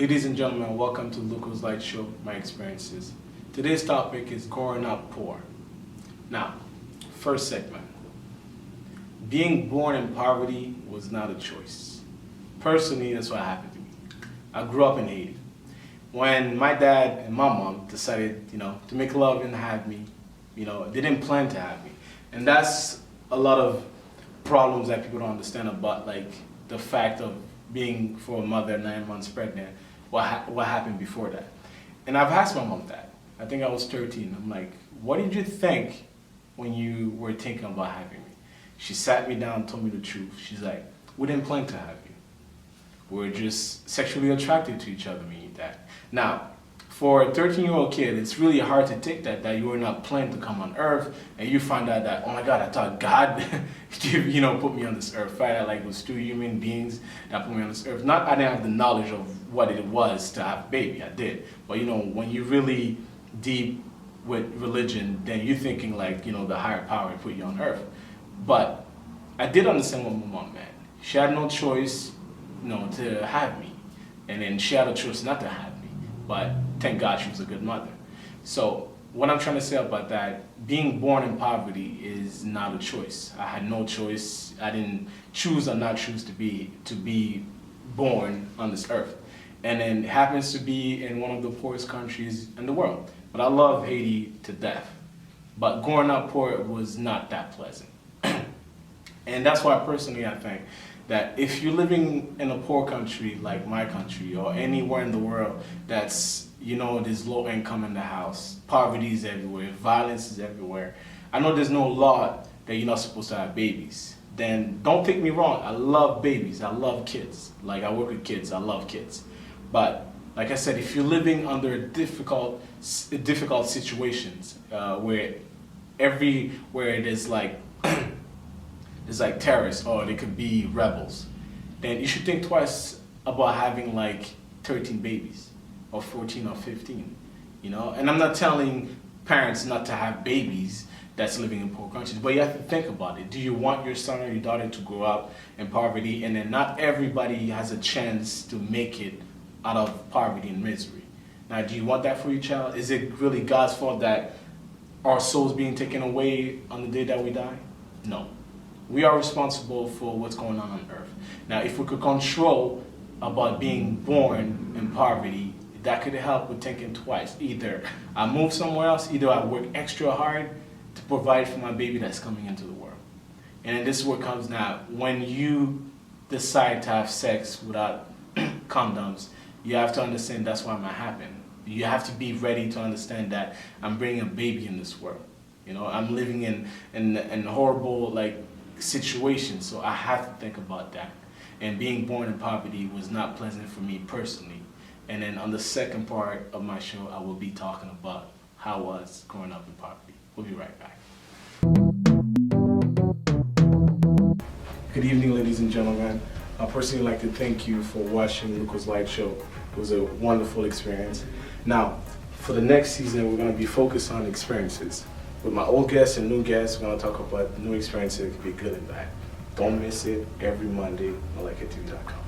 Ladies and gentlemen, welcome to Lucas Light Show, My Experiences. Today's topic is growing up poor. Now, first segment. Being born in poverty was not a choice. Personally, that's what happened to me. I grew up in Haiti. When my dad and my mom decided, to make love and have me, they didn't plan to have me. And that's a lot of problems that people don't understand about, like the fact of being for a mother 9 months pregnant, what happened before that. And I've asked my mom that. I think I was 13. I'm like, what did you think when you were thinking about having me? She sat me down and told me the truth. She's like, we didn't plan to have you. We're just sexually attracted to each other, me and dad. Now, for a 13-year-old kid, it's really hard to take that you were not planned to come on earth, and you find out that, oh my God, I thought God, put me on this earth. Find out like it was two human beings that put me on this earth. Not, I didn't have the knowledge of what it was to have a baby, I did. But when you're really deep with religion, then you're thinking like, the higher power put you on earth. But I did understand what my mom meant. She had no choice, to have me. And then she had a choice not to have me. But thank God she was a good mother. So what I'm trying to say about that, being born in poverty is not a choice. I had no choice. I didn't choose or not choose to be born on this earth. And then it happens to be in one of the poorest countries in the world. But I love Haiti to death. But growing up poor was not that pleasant. And that's why personally I think that if you're living in a poor country like my country or anywhere in the world that's, there's low income in the house, poverty is everywhere, violence is everywhere. I know there's no law that you're not supposed to have babies. Then don't take me wrong, I love babies, I love kids. Like I work with kids, I love kids. But like I said, if you're living under difficult situations where everywhere there's like it's like terrorists or they could be rebels, then you should think twice about having like 13 babies or 14 or 15, And I'm not telling parents not to have babies that's living in poor countries, but you have to think about it. Do you want your son or your daughter to grow up in poverty? And then not everybody has a chance to make it out of poverty and misery. Now, do you want that for your child? Is it really God's fault that our souls being taken away on the day that we die? No. We are responsible for what's going on earth. Now, if we could control about being born in poverty, that could help with thinking twice. Either I move somewhere else, either I work extra hard to provide for my baby that's coming into the world. And then this is what comes now. When you decide to have sex without condoms, you have to understand that's what might happen. You have to be ready to understand that I'm bringing a baby in this world. I'm living in horrible situations, so I have to think about that. And being born in poverty was not pleasant for me personally. And then on the second part of my show, I will be talking about how I was growing up in poverty. We'll be right back. Good evening, ladies and gentlemen. I personally like to thank you for watching Lucas Light Show. It was a wonderful experience. Now, for the next season, we're going to be focused on experiences. With my old guests and new guests, we're going to talk about new experiences that could be good and bad. Don't miss it every Monday on malaikatv.com.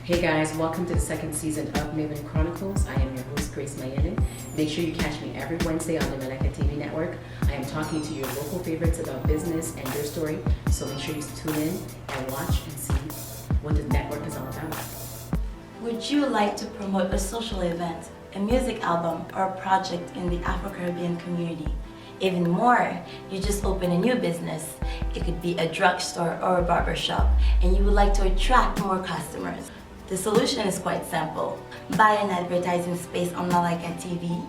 Hey guys, welcome to the second season of Maven Chronicles. I am your host, Grace Mayelen. Make sure you catch me every Wednesday on the Malaika TV network. I am talking to your local favorites about business and their story, so make sure you tune in and watch and see what the network is all about. Would you like to promote a social event, a music album, or a project in the Afro-Caribbean community? Even more, you just open a new business. It could be a drugstore or a barbershop, and you would like to attract more customers. The solution is quite simple. Buy an advertising space on Malaika TV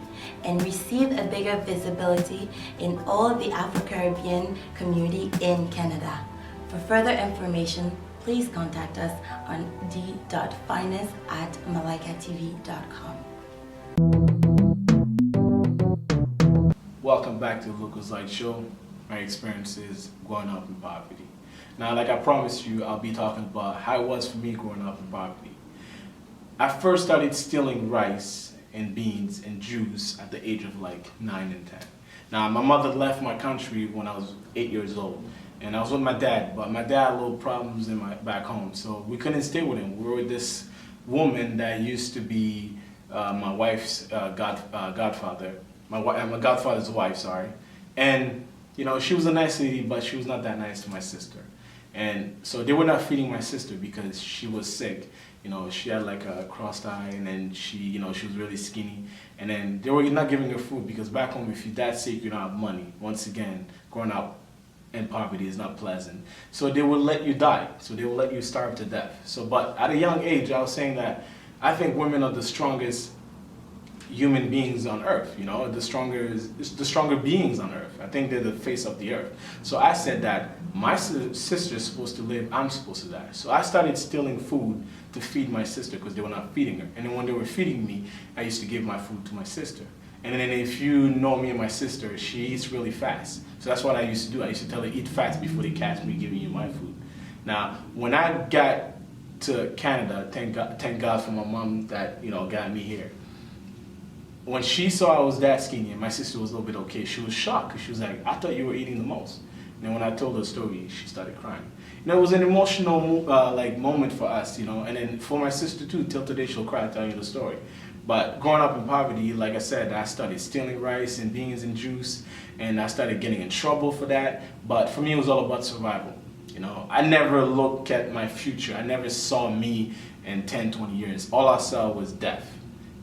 and receive a bigger visibility in all the Afro-Caribbean community in Canada. For further information, please contact us on d.finance@malaikatv.com. Welcome back to the Lucas Light Show, My Experiences Growing Up in Poverty. Now, like I promised you, I'll be talking about how it was for me growing up in poverty. I first started stealing rice and beans and juice at the age of 9 and 10. Now, my mother left my country when I was 8 years old, and I was with my dad, but my dad had little problems back home, so we couldn't stay with him. We were with woman that used to be my wife's godfather, my godfather's wife, sorry. And, you know, she was a nice lady, but she was not that nice to my sister. And so they were not feeding my sister because she was sick. You know, she had like a crossed eye, and then she was really skinny. And then they were not giving her food because back home, if you're that sick, you don't have money. Once again, growing up in poverty is not pleasant. So they will let you die. So they will let you starve to death. So, but at a young age, I was saying that I think women are the strongest human beings on earth, you know, the stronger beings on earth. I think they're the face of the earth. So I said that my sister's supposed to live, I'm supposed to die. So I started stealing food to feed my sister because they were not feeding her. And then when they were feeding me, I used to give my food to my sister. And then if you know me and my sister, she eats really fast. So that's what I used to do. I used to tell her, eat fast before they catch me giving you my food. Now, when I got to Canada, thank God for my mom that, you know, got me here. When she saw I was that skinny and my sister was a little bit okay, she was shocked because she was like, I thought you were eating the most. And then when I told her the story, she started crying. You know, it was an emotional moment for us, you know, and then for my sister too, till today she'll cry telling you the story. But growing up in poverty, like I said, I started stealing rice and beans and juice, and I started getting in trouble for that. But for me, it was all about survival. You know, I never looked at my future. I never saw me in 10, 20 years. All I saw was death.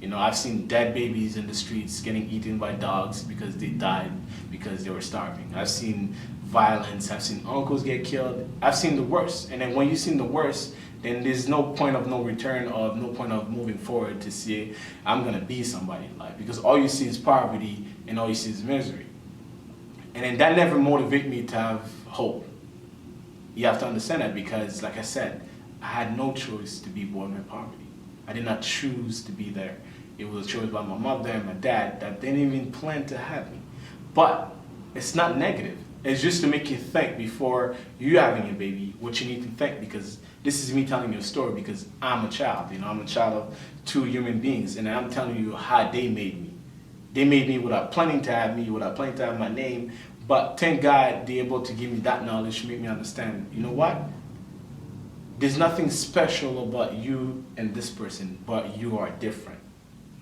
You know, I've seen dead babies in the streets getting eaten by dogs because they died because they were starving. I've seen violence. I've seen uncles get killed. I've seen the worst. And then when you've seen the worst, then there's no point of no return or no point of moving forward to say, I'm going to be somebody in life. Because all you see is poverty and all you see is misery. And then that never motivated me to have hope. You have to understand that because, like I said, I had no choice to be born in poverty. I did not choose to be there. It was a choice by my mother and my dad that didn't even plan to have me. But it's not negative. It's just to make you think before you having a baby what you need to think, because this is me telling you a story because I'm a child. You know, I'm a child of two human beings, and I'm telling you how they made me. They made me without planning to have me, without planning to have my name. But thank God they're able to give me that knowledge to make me understand, you know what? There's nothing special about you and this person, but you are different.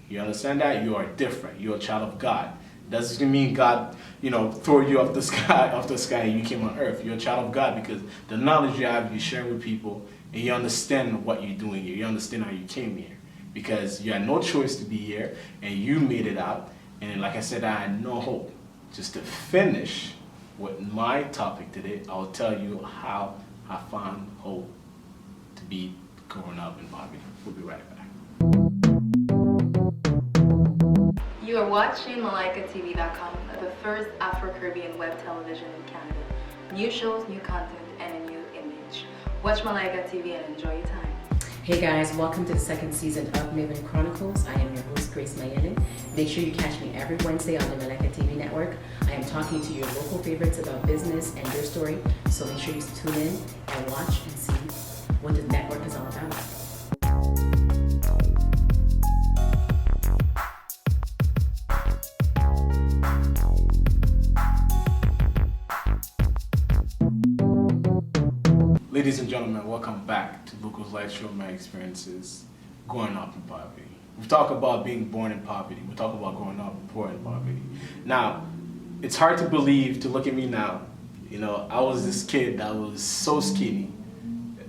You understand that? You are different. You're a child of God. Doesn't mean God, you know, throw you off the sky and you came on earth. You're a child of God because the knowledge you have, you share with people, and you understand what you're doing here. You understand how you came here. Because you had no choice to be here, and you made it out. And like I said, I had no hope. Just to finish with my topic today, I'll tell you how I found hope to be growing up in poverty. We'll be right back. You are watching MalaikaTV.com, the first Afro-Caribbean web television in Canada. New shows, new content, and a new image. Watch Malaika TV and enjoy your time. Hey guys, welcome to the second season of Maven Chronicles. I am your host, Grace Mayenen. Make sure you catch me every Wednesday on the Malaika TV network. I am talking to your local favorites about business and your story, so make sure you tune in and watch and see what the network is all about. Ladies and gentlemen, welcome back to Lucas Light Show, my experiences growing up in poverty. We talk about being born in poverty. We talk about growing up poor in poverty. Now, it's hard to believe, to look at me now. You know, I was this kid that was so skinny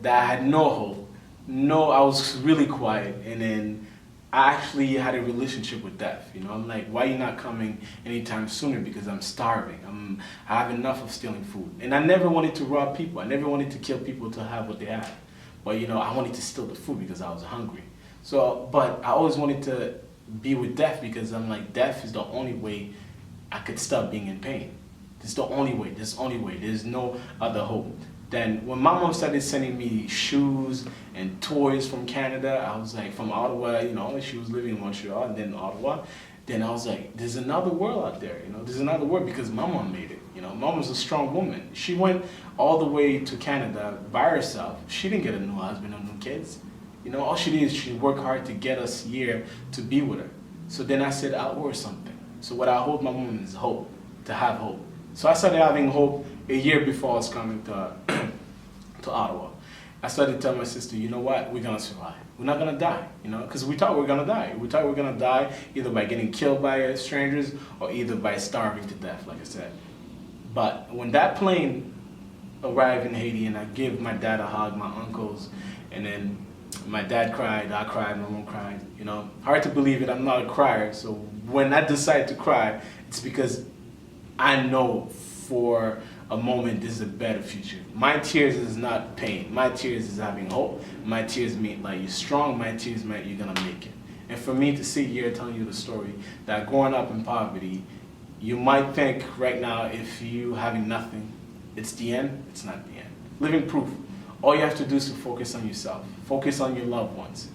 that I had no hope. I was really quiet, and then I actually had a relationship with death. You know, I'm like, why are you not coming anytime sooner? Because I'm starving. I have enough of stealing food. And I never wanted to rob people. I never wanted to kill people to have what they have. But, you know, I wanted to steal the food because I was hungry. So, but I always wanted to be with death because I'm like, death is the only way I could stop being in pain. This is the only way. This is the only way. There's no other hope. Then when my mom started sending me shoes and toys from Canada, I was like, from Ottawa, you know, she was living in Montreal and then Ottawa. Then I was like, there's another world out there, you know, there's another world because my mom made it. You know, mom was a strong woman. She went all the way to Canada by herself. She didn't get a new husband or new kids. You know, all she did is she worked hard to get us here to be with her. So then I said, I'll order something. So what I hold my mom is hope, to have hope. So I started having hope a year before I was coming to Ottawa. I started telling my sister, you know what, we're gonna survive. We're not gonna die, you know, because we thought we were gonna die. We thought we were gonna die either by getting killed by strangers or either by starving to death, like I said. But when that plane arrived in Haiti and I gave my dad a hug, my uncles, and then my dad cried, I cried, my mom cried, you know. Hard to believe it, I'm not a crier, so when I decide to cry, it's because I know for a moment this is a better future. My tears is not pain. My tears is having hope. My tears mean like you're strong. My tears mean you're gonna make it. And for me to sit here telling you the story that growing up in poverty, you might think right now if you having nothing, it's the end. It's not the end. Living proof. All you have to do is to focus on yourself. Focus on your loved ones.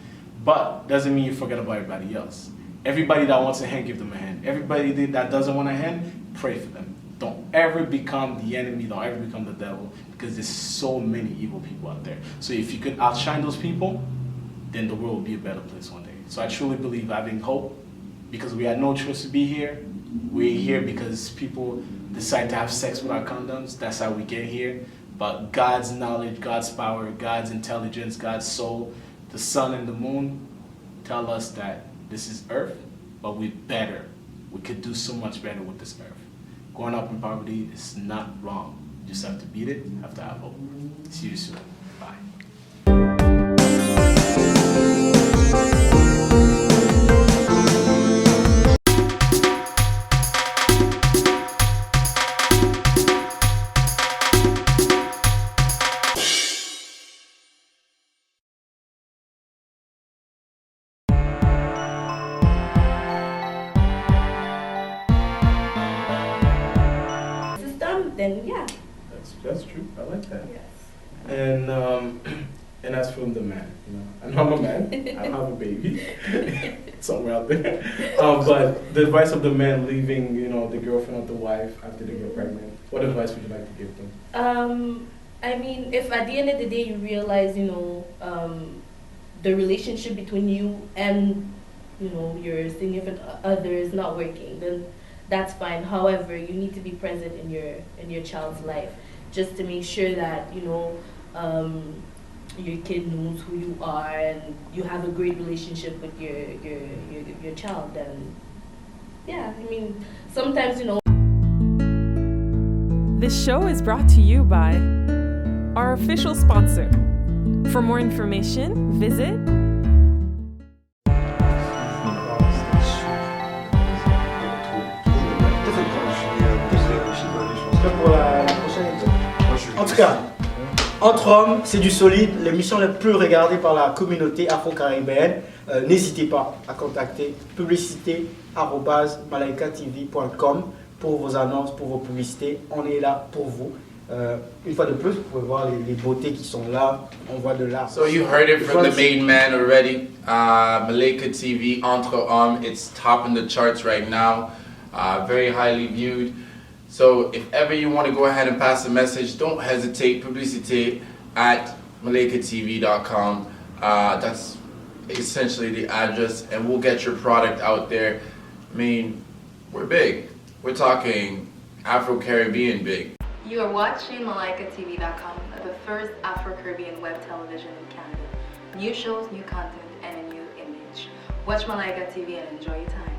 But doesn't mean you forget about everybody else. Everybody that wants a hand, give them a hand. Everybody that doesn't want a hand, pray for them. Don't ever become the enemy, don't ever become the devil, because there's so many evil people out there. So if you could outshine those people, then the world will be a better place one day. So I truly believe having hope, because we had no choice to be here. We're here because people decide to have sex without condoms. That's how we get here. But God's knowledge, God's power, God's intelligence, God's soul, the sun and the moon tell us that this is earth, but we're better. We could do so much better with this earth. Growing up in poverty is not wrong. You just have to beat it, have to have hope. See you soon. Bye. System, then yeah. That's true. I like that. Yes. And as for the man, you know, I know I'm a man. I don't have a baby somewhere out there. But the advice of the man leaving, you know, the girlfriend or the wife after they get pregnant. What advice would you like to give them? I mean, if at the end of the day you realize, you know, the relationship between you and, you know, your significant other is not working, then that's fine. However, you need to be present in your child's life, just to make sure that, you know, your kid knows who you are and you have a great relationship with your child. And yeah, I mean, sometimes, you know. This show is brought to you by our official sponsor. For more information, visit En tout cas, Entre Hommes, c'est du solide, l'émission la plus regardée par la communauté afro-caribéenne. N'hésitez pas à contacter publicité@malaikatv.com pour vos annonces, pour vos publicités. On est là pour vous. Une fois de plus, vous pouvez voir les beautés qui sont là. On voit de l'art. So you heard it from the main man already. Malaika TV, Entre Hommes, it's topping the charts right now. Very highly viewed. So if ever you want to go ahead and pass a message, don't hesitate. publicity@malaikatv.com. That's essentially the address, and we'll get your product out there. I mean, we're big. We're talking Afro-Caribbean big. You are watching malaikatv.com, the first Afro-Caribbean web television in Canada. New shows, new content, and a new image. Watch Malaika TV and enjoy your time.